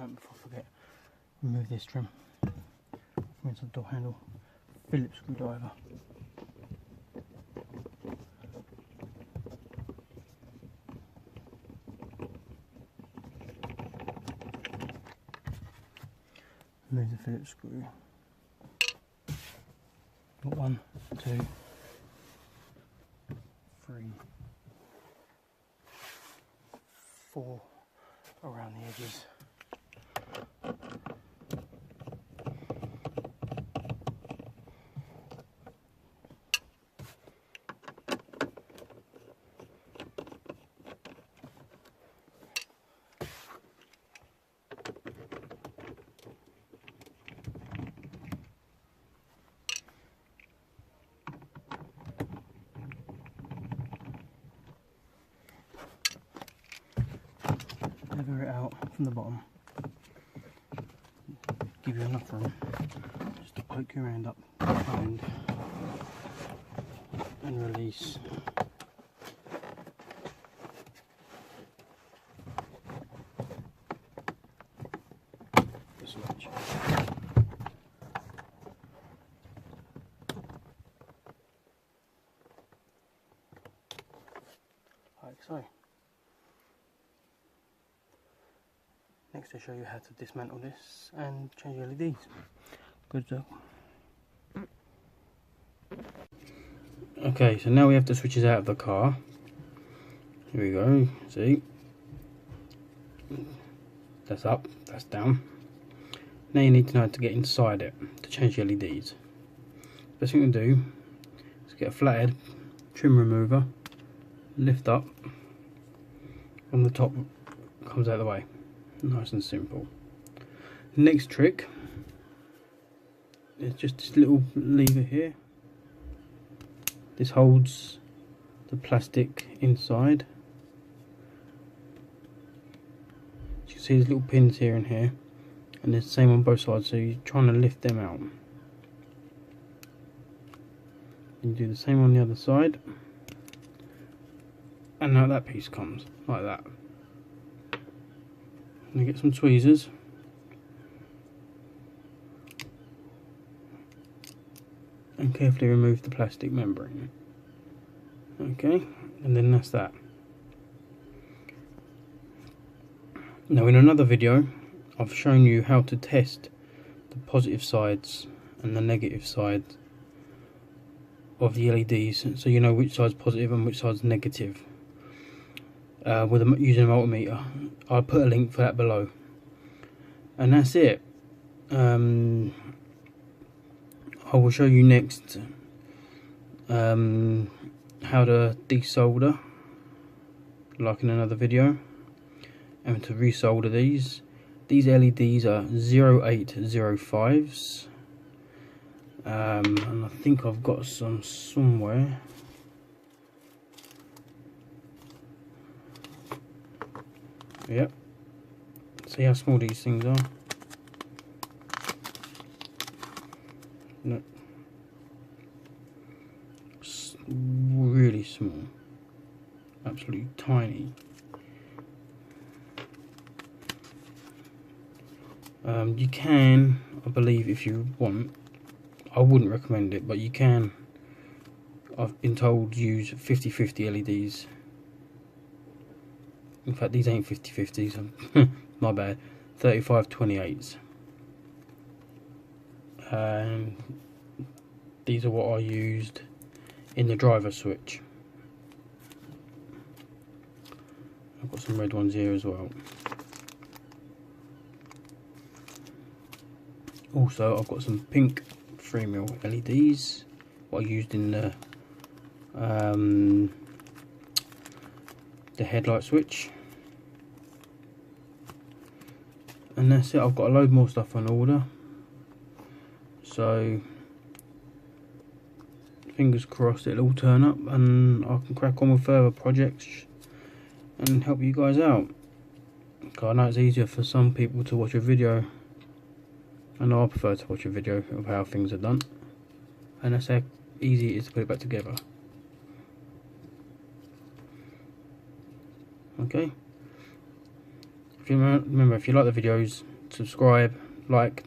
before I forget. Remove this trim from inside the door handle. Phillips screwdriver. Remove the Phillips screw. Got 1, 2, 3, 4 around the edges. Lever it out from the bottom, give you enough room just to poke your hand up behind and release. The switch. Like so. Next I'll show you how to dismantle this and change the LEDs. Good job. Okay, so now we have the switches out of the car. Here we go, see? That's up, that's down. Now you need to know how to get inside it to change the LEDs. Best thing to do is get a flathead trim remover, lift up, and the top comes out of the way. Nice and simple. Next trick is just this little lever here. This holds the plastic inside. As you can see, there's little pins here and here, and there's the same on both sides, so you're trying to lift them out. And you do the same on the other side, and now that piece comes like that. And get some tweezers and carefully remove the plastic membrane. Okay, and then that's that. Now in another video I've shown you how to test the positive sides and the negative sides of the LEDs, so you know which side's positive and which side's negative. Using a multimeter. I'll put a link for that below. And that's it. I will show you next how to desolder, like in another video, and to resolder these. These LEDs are 0805s, and I think I've got some somewhere. Yep. See how small these things are? No. Really small. Absolutely tiny. You can, I believe, if you want, I wouldn't recommend it, but you can, I've been told, use 50-50 LEDs. In fact, these ain't 50-50s, my bad, 35-28s. And these are what I used in the driver switch. I've got some red ones here as well. Also, I've got some pink 3mm LEDs, what I used in the headlight switch. And that's it. I've got a load more stuff on order, so fingers crossed it'll all turn up and I can crack on with further projects and help you guys out. I know it's easier for some people to watch a video, and I prefer to watch a video of how things are done, and that's how easy it is to put it back together. Okay, if you remember, if you like the videos, subscribe, like,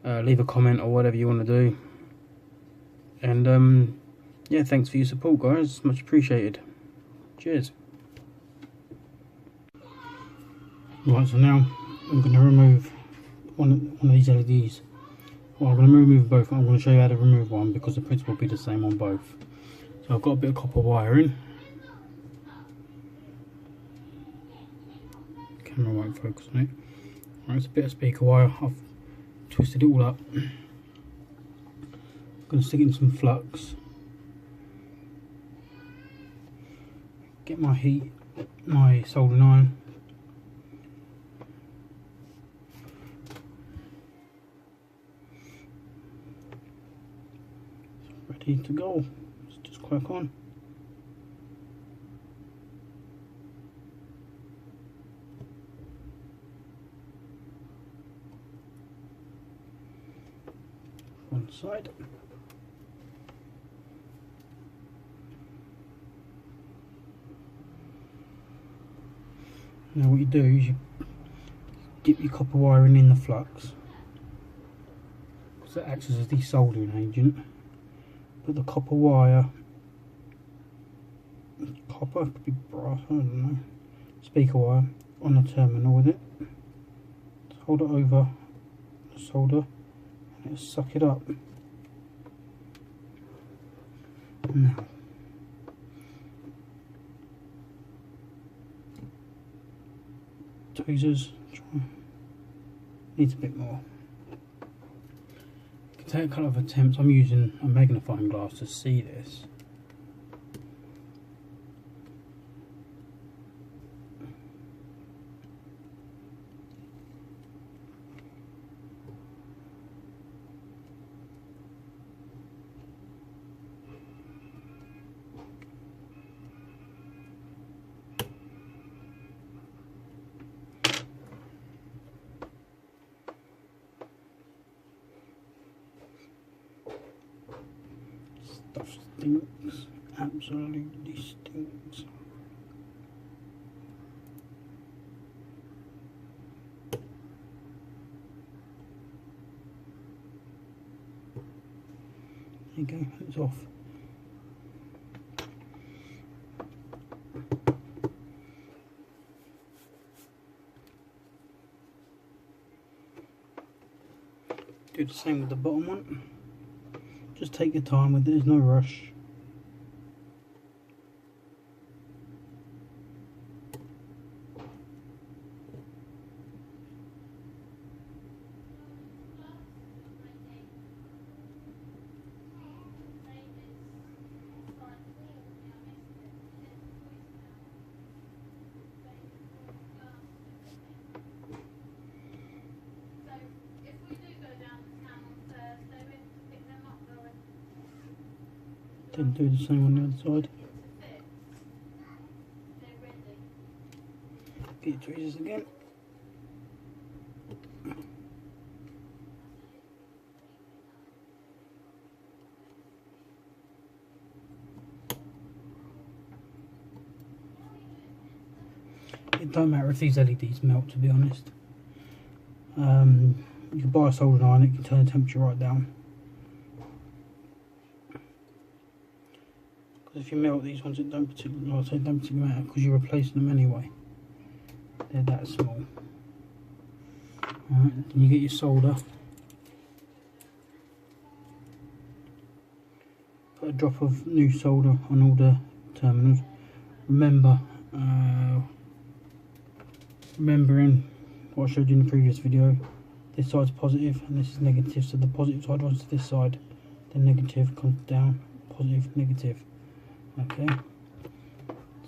leave a comment or whatever you want to do. And yeah, thanks for your support, guys, much appreciated. Cheers. Right, so now I'm going to remove one of these LEDs. Well, I'm going to remove both. I'm going to show you how to remove one because the principle will be the same on both. So I've got a bit of copper wiring. Camera won't focus on it. Right, it's a bit of speaker wire. I've twisted it all up. I'm going to stick it in some flux. Get my soldering iron. Ready to go. Let's just crack on. One side. Now what you do is you dip your copper wiring in the flux, because it acts as a desoldering agent. Put the copper wire, copper, could be brass, I don't know, speaker wire, on the terminal with it. Hold it over the solder and it'll suck it up. Now, tweezers, needs a bit more. You can take a couple of attempts. I'm using a magnifying glass to see this. Stuff stinks, absolutely stinks. There you go, it's off. Do the same with the bottom one. Just take your time with it, there's no rush. Then do the same on the other side. Get your tweezers again. It don't matter if these LEDs melt, to be honest. You can buy a soldering iron, it can turn the temperature right down. If you melt these ones, it don't particularly, like I say, don't particularly matter because you're replacing them anyway. They're that small. Alright, then you get your solder. Put a drop of new solder on all the terminals. Remember, remembering what I showed you in the previous video. This side's positive and this is negative, so the positive side runs to this side. The negative comes down, positive, negative. Okay,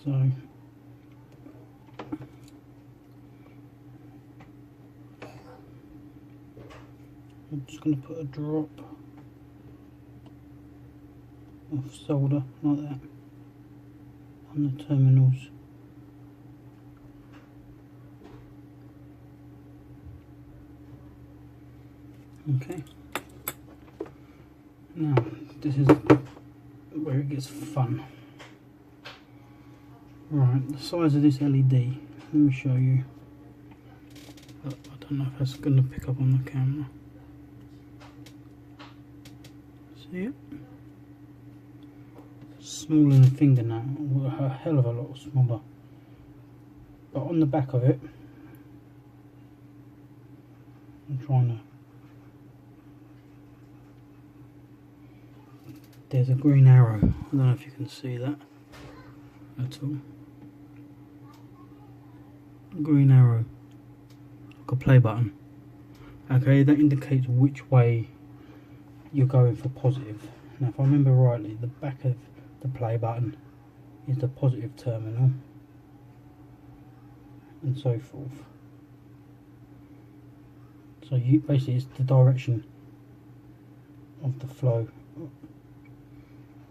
so I'm just going to put a drop of solder like that on the terminals. Okay, now this is where it gets fun. Right, the size of this LED, let me show you. I Don't know if that's going to pick up on the camera. See it? Smaller than a fingernail, a hell of a lot smaller. But on the back of it, I'm trying to. There's a green arrow. I don't know if you can see that at all. A green arrow, like a play button. Okay, that indicates which way you're going for positive. Now, if I remember rightly, the back of the play button is the positive terminal, and so forth. So you basically, it's the direction of the flow. Oh,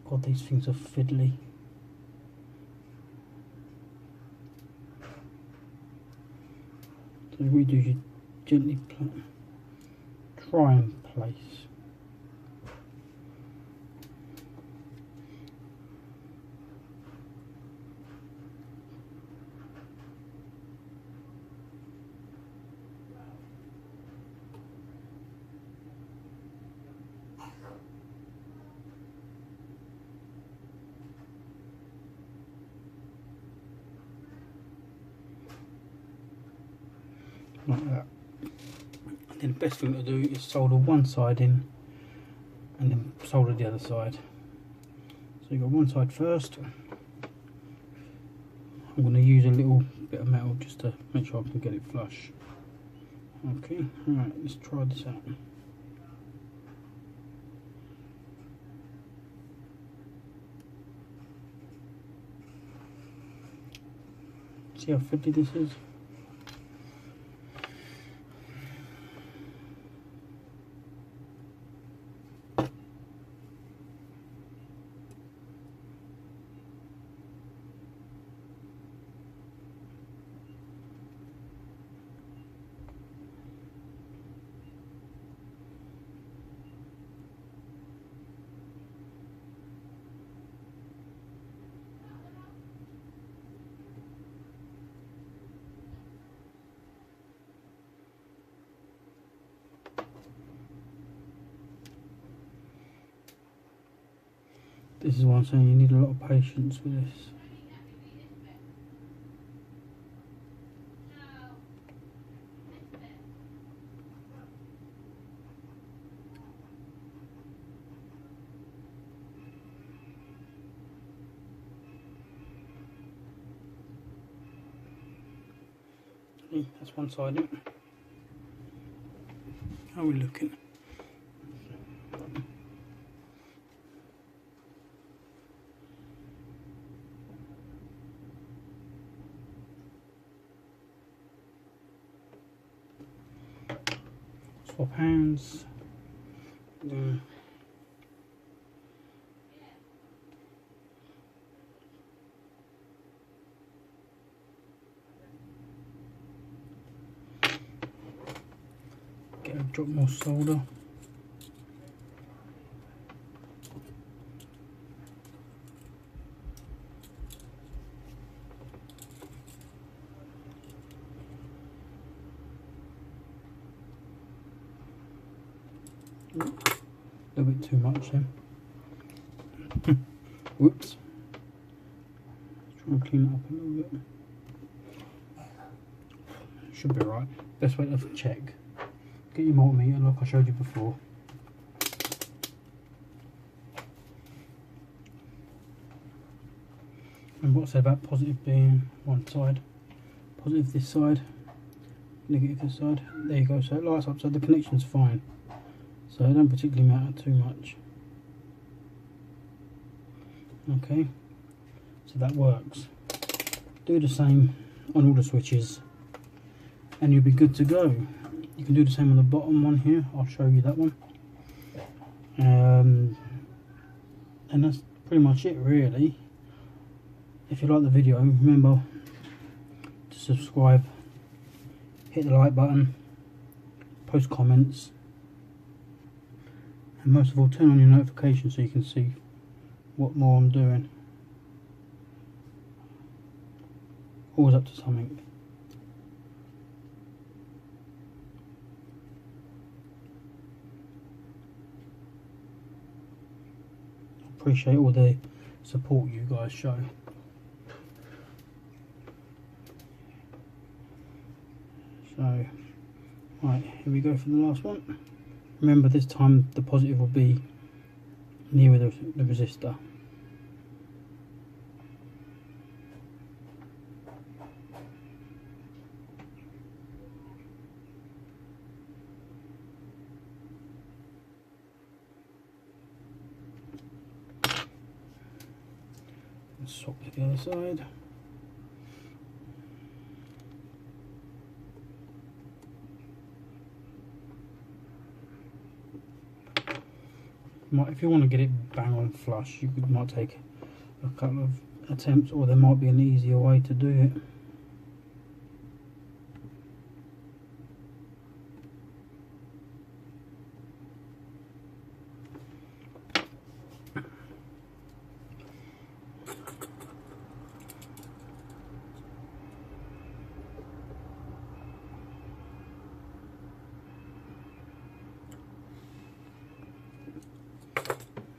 God, these things are fiddly. So we do, you gently try and place. Like that. And then the best thing to do is solder one side in and then solder the other side. So you've got one side first. I'm going to use a little bit of metal just to make sure I can get it flush. Okay, alright, let's try this out. See how fiddly this is? This is why I'm saying you need a lot of patience with this. Okay, that's one side in. How are we looking? Swap hands. Get a drop more solder. A little bit too much then. Whoops. Try and clean it up a little bit. Should be right. Best way to check. Get your multimeter like I showed you before. And what I said about positive being one side, positive this side, negative this side. There you go. So it lights up, so the connection's fine. So it don't particularly matter too much. Okay, so that works. Do the same on all the switches and you'll be good to go. You can do the same on the bottom one here. I'll show you that one. And that's pretty much it really. If you like the video, remember to subscribe, hit the like button, post comments, and most of all turn on your notifications so you can see what more I'm doing. Always up to something. appreciate all the support you guys show. So, right, here we go for the last one. Remember, this time the positive will be nearer the resistor. Swap to the other side. If you want to get it bang on flush, you might take a couple of attempts, or there might be an easier way to do it.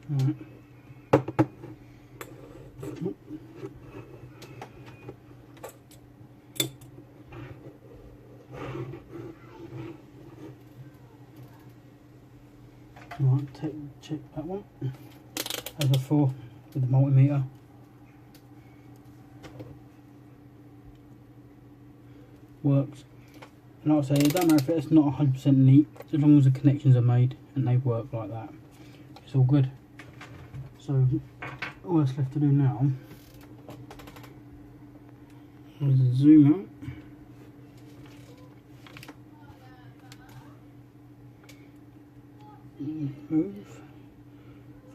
Right. Right, check that one as before with the multimeter. Works. And like I say, it don't matter if it's not 100% neat, as long as the connections are made and they work like that, it's all good. So all that's left to do now is zoom out. Move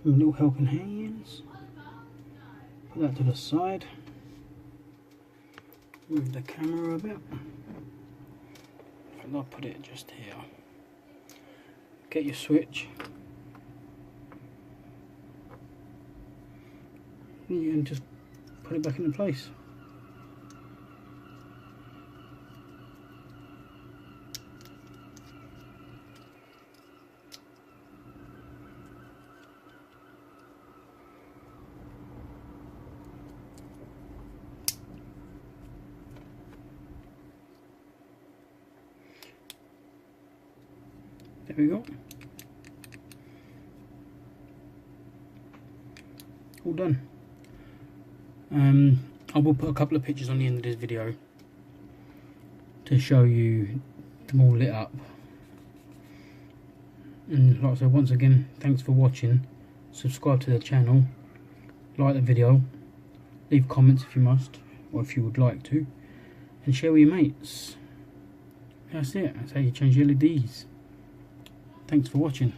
from little helping hands. Put that to the side. Move the camera a bit. And I'll put it just here. Get your switch. And just put it back into place. There we go. All done. I will put a couple of pictures on the end of this video to show you them all lit up. And like I said, once again, thanks for watching. Subscribe to the channel, like the video, leave comments if you must, or if you would like to, and share with your mates. That's it. That's how you change LEDs. Thanks for watching.